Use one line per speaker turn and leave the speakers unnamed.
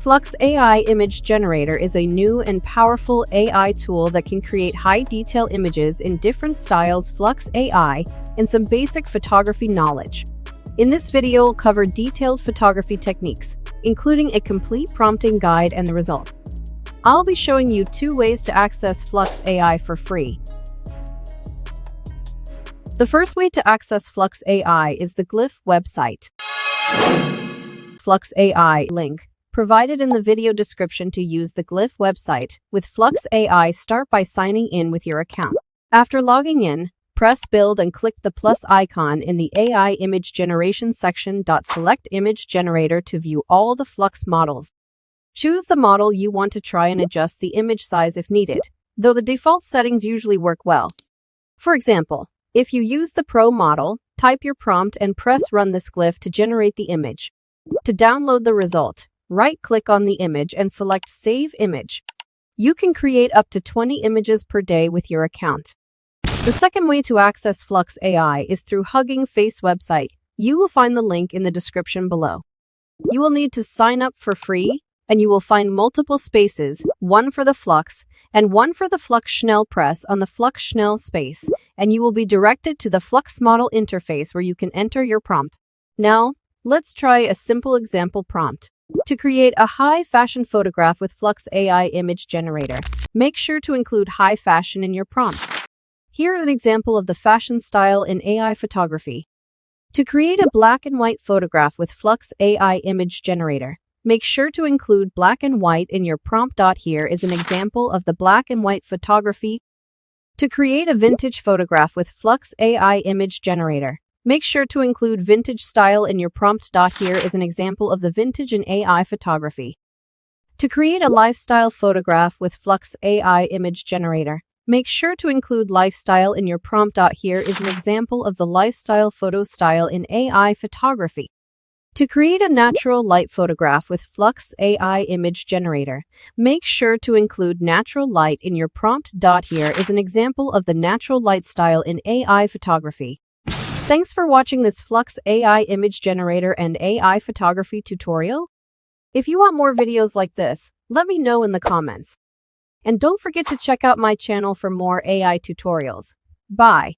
Flux AI Image Generator is a new and powerful AI tool that can create high-detail images in different styles. Flux AI and some basic photography knowledge. In this video, we'll cover detailed photography techniques, including a complete prompting guide and the result. I'll be showing you 2 ways to access Flux AI for free. The first way to access Flux AI is the Glyph website. Flux AI link provided in the video description. To use the Glyph website with Flux AI, start by signing in with your account. After logging in, press Build and click the plus icon in the AI image generation section. Select Image Generator to view all the Flux models. Choose the model you want to try and adjust the image size if needed, though the default settings usually work well. For example, if you use the Pro model, type your prompt and press Run this Glyph to generate the image. To download the result, right-click on the image and select Save Image. You can create up to 20 images per day with your account. The second way to access Flux AI is through Hugging Face website. You will find the link in the description below. You will need to sign up for free, and you will find multiple spaces, one for the Flux and one for the Flux Schnell. Press on the Flux Schnell space, and you will be directed to the Flux model interface where you can enter your prompt. Now, let's try a simple example prompt. To create a high fashion photograph with Flux AI Image Generator, make sure to include high fashion in your prompt. Here is an example of the fashion style in AI photography. To create a black and white photograph with Flux AI Image Generator, make sure to include black and white in your prompt. Here is an example of the black and white photography. To create a vintage photograph with Flux AI Image Generator, make sure to include vintage style in your prompt. Here is an example of the vintage in AI photography. To create a lifestyle photograph with Flux AI Image Generator, make sure to include lifestyle in your prompt. Here is an example of the lifestyle photo style in AI photography. To create a natural light photograph with Flux AI Image Generator, make sure to include natural light in your prompt. Here is an example of the natural light style in AI photography. Thanks for watching this Flux AI Image Generator and AI photography tutorial. If you want more videos like this, let me know in the comments. And don't forget to check out my channel for more AI tutorials. Bye.